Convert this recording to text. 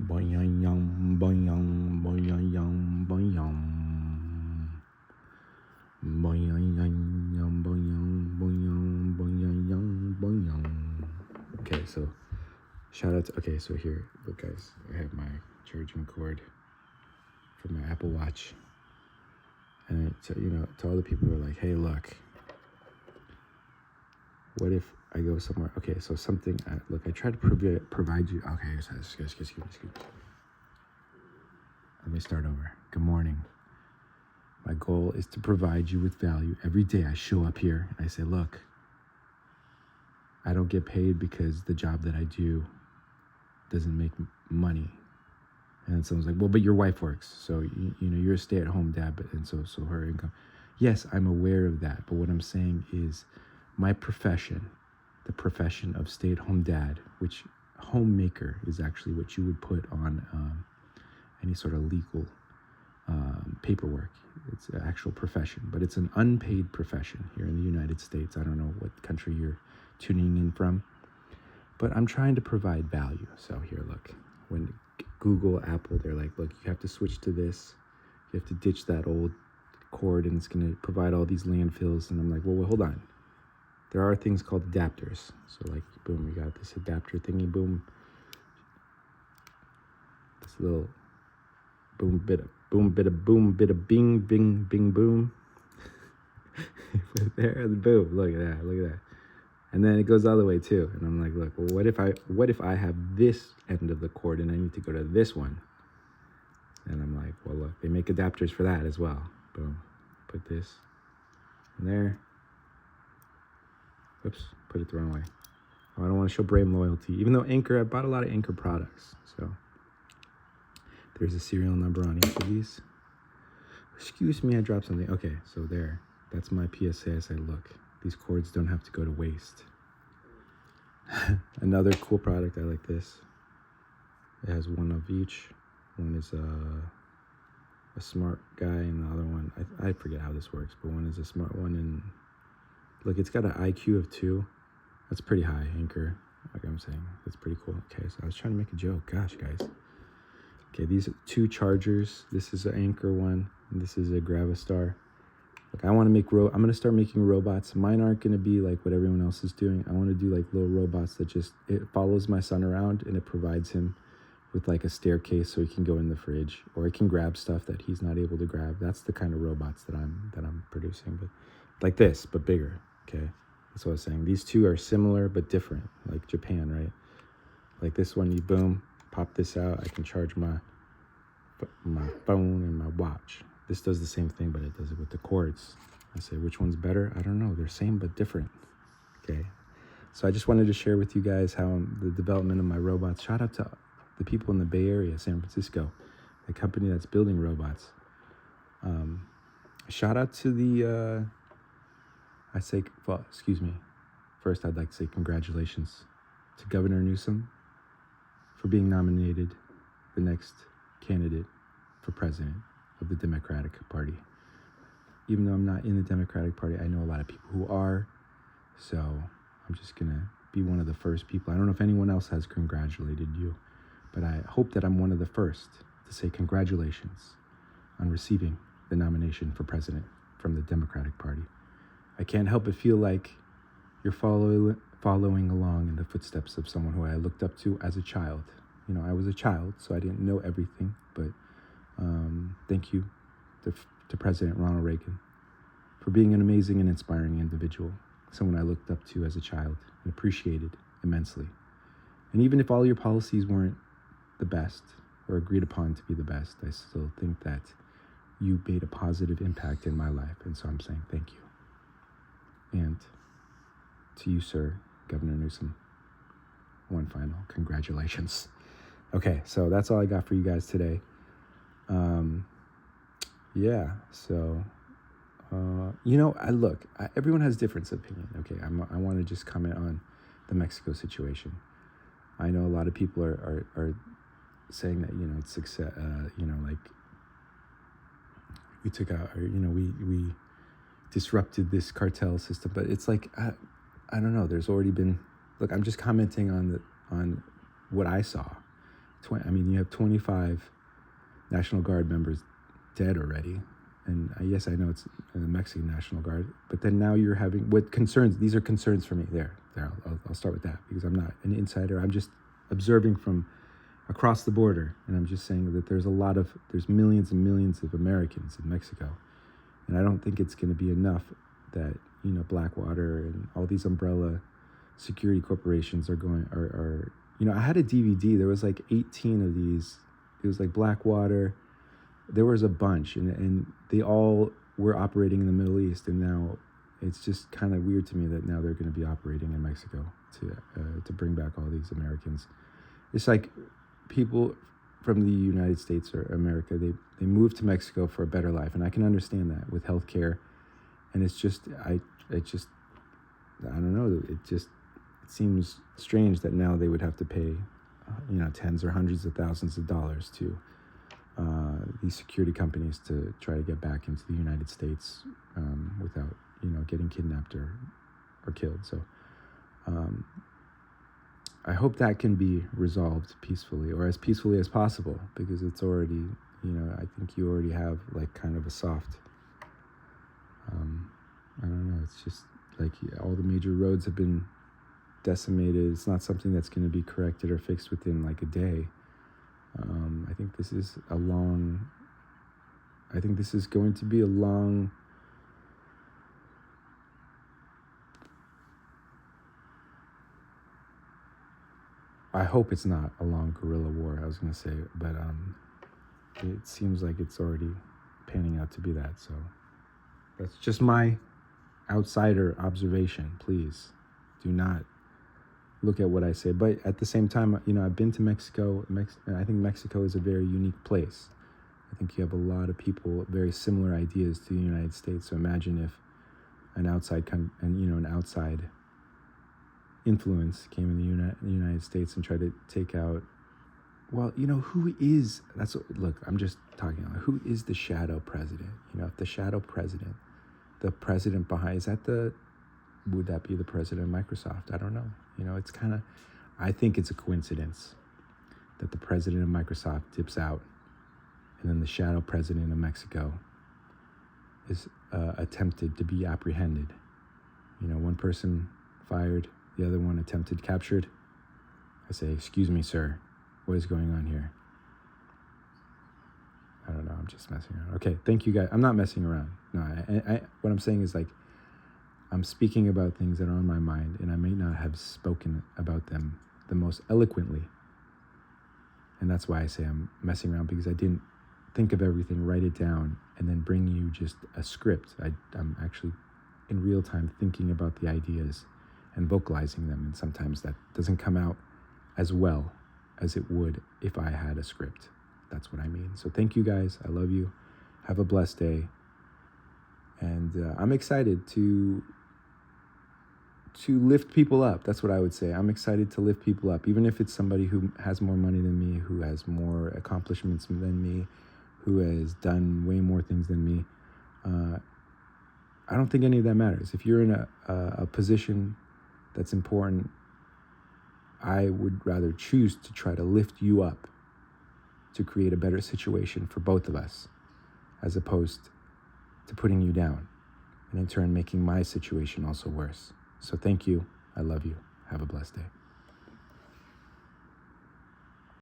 Boyang, boyang, boyang, boyang. Boyang, boyang, boyang, boyang, boyang. Okay, so shout out to, okay, so here, look guys, I have my charging cord for my Apple Watch. And to, to all the people who are like, hey, look, what if I go somewhere? Okay, so something, look, I try to provide you, okay, excuse me. Let me start over. Good morning. My goal is to provide you with value. Every day I show up here and I say, look, I don't get paid because the job that I do doesn't make money. And someone's like, well, but your wife works. So, you're a stay-at-home dad, and so her income. Yes, I'm aware of that. But what I'm saying is my profession, the profession of stay-at-home dad, which homemaker is actually what you would put on any sort of legal paperwork. It's an actual profession, but it's an unpaid profession here in the United States. I don't know what country you're tuning in from, but I'm trying to provide value. So here, look, when Google, Apple, they're like, look, you have to switch to this. You have to ditch that old cord and it's going to provide all these landfills. And I'm like, well, hold on. There are things called adapters. So like, boom, we got this adapter thingy, boom. This little boom, bit of bing, bing, bing, boom. There, boom, look at that. And then it goes all the way too. And I'm like, look, well, what if I have this end of the cord and I need to go to this one? And I'm like, well, look, they make adapters for that as well. Boom, put this in there. Whoops, put it the wrong way. Oh, I don't want to show brand loyalty, even though Anchor, I bought a lot of Anchor products. So there's a serial number on each of these. Excuse me, I dropped something. Okay, so there, that's my PSA. I say, look, these cords don't have to go to waste. Another cool product, I like this. It has one of each. One is a smart guy, and the other one, I forget how this works, but one is a smart one. And look, it's got an IQ of 2. That's pretty high, Anchor. Like I'm saying, that's pretty cool. Okay, so I was trying to make a joke. Gosh, guys. Okay, these are 2 chargers. This is an Anchor one, and this is a Gravistar. Like, I want to make I'm going to start making robots. Mine aren't going to be like what everyone else is doing. I want to do like little robots that it follows my son around and it provides him with like a staircase so he can go in the fridge, or he can grab stuff that he's not able to grab. That's the kind of robots that I'm producing, but like this, but bigger. Okay, that's what I was saying. These 2 are similar but different, like Japan, right? Like this one, you boom, pop this out. I can charge my phone and my watch. This does the same thing, but it does it with the cords. I say, which one's better? I don't know. They're same but different. Okay. So I just wanted to share with you guys how the development of my robots. Shout out to the people in the Bay Area, San Francisco, the company that's building robots. Shout out to the, excuse me. First, I'd like to say congratulations to Governor Newsom for being nominated the next candidate for president of the Democratic Party. Even though I'm not in the Democratic Party, I know a lot of people who are, so I'm just gonna be one of the first people. I don't know if anyone else has congratulated you, but I hope that I'm one of the first to say congratulations on receiving the nomination for president from the Democratic Party. I can't help but feel like you're following along in the footsteps of someone who I looked up to as a child. I was a child, so I didn't know everything, but thank you to President Ronald Reagan for being an amazing and inspiring individual, someone I looked up to as a child and appreciated immensely. And even if all your policies weren't the best or agreed upon to be the best, I still think that you made a positive impact in my life, and so I'm saying thank you. And to you, sir, Governor Newsom, one final congratulations. Okay, so that's all I got for you guys today. Everyone has different opinion. Okay, I want to just comment on the Mexico situation. I know a lot of people are saying that, it's success, like we took out, or, we disrupted this cartel system, but it's like, I don't know, there's already been, look, I'm just commenting on what I saw. You have 25 National Guard members dead already. And yes, I know it's the Mexican National Guard, but then now you're having what concerns. These are concerns for me. I'll start with that because I'm not an insider. I'm just observing from across the border, and I'm just saying that there's millions and millions of Americans in Mexico, and I don't think it's going to be enough that Blackwater and all these umbrella security corporations are I had a DVD. There was like 18 of these. It was like Blackwater. There was a bunch, and they all were operating in the Middle East, and now it's just kind of weird to me that now they're going to be operating in Mexico to bring back all these Americans. It's like people from the United States or America, they move to Mexico for a better life, and I can understand that with healthcare, and it's just I don't know. It seems strange that now they would have to pay, tens or hundreds of thousands of dollars to these security companies to try to get back into the United States without, getting kidnapped or killed. So I hope that can be resolved peacefully, or as peacefully as possible, because it's already, I think you already have like kind of a soft, I don't know, it's just like all the major roads have been decimated. It's not something that's going to be corrected or fixed within like a day. I think this is going to be a long, I hope it's not a long guerrilla war, I was going to say, but it seems like it's already panning out to be that. So that's just my outsider observation. Please do not look at what I say. But at the same time, I've been to Mexico, and I think Mexico is a very unique place. I think you have a lot of people, very similar ideas to the United States. So imagine if an outside influence came in the United States and tried to take out, I'm just talking about, who is the shadow president? If the shadow president, the president behind, would that be the president of Microsoft? I don't know. It's kind of, I think it's a coincidence that the president of Microsoft dips out, and then the shadow president of Mexico is attempted to be apprehended. One person fired, the other one captured. I say, excuse me, sir, what is going on here? I don't know, I'm just messing around. Okay, thank you guys. I'm not messing around. No, what I'm saying is I'm speaking about things that are on my mind, and I may not have spoken about them the most eloquently. And that's why I say I'm messing around, because I didn't think of everything, write it down, and then bring you just a script. I'm actually in real time thinking about the ideas and vocalizing them, and sometimes that doesn't come out as well as it would if I had a script. That's what I mean. So thank you guys. I love you. Have a blessed day. And I'm excited to lift people up. That's what I would say. I'm excited to lift people up, even if it's somebody who has more money than me, who has more accomplishments than me, who has done way more things than me. I don't think any of that matters. If you're in a position that's important, I would rather choose to try to lift you up to create a better situation for both of us, as opposed to putting you down and in turn making my situation also worse. So thank you. I love you. Have a blessed day.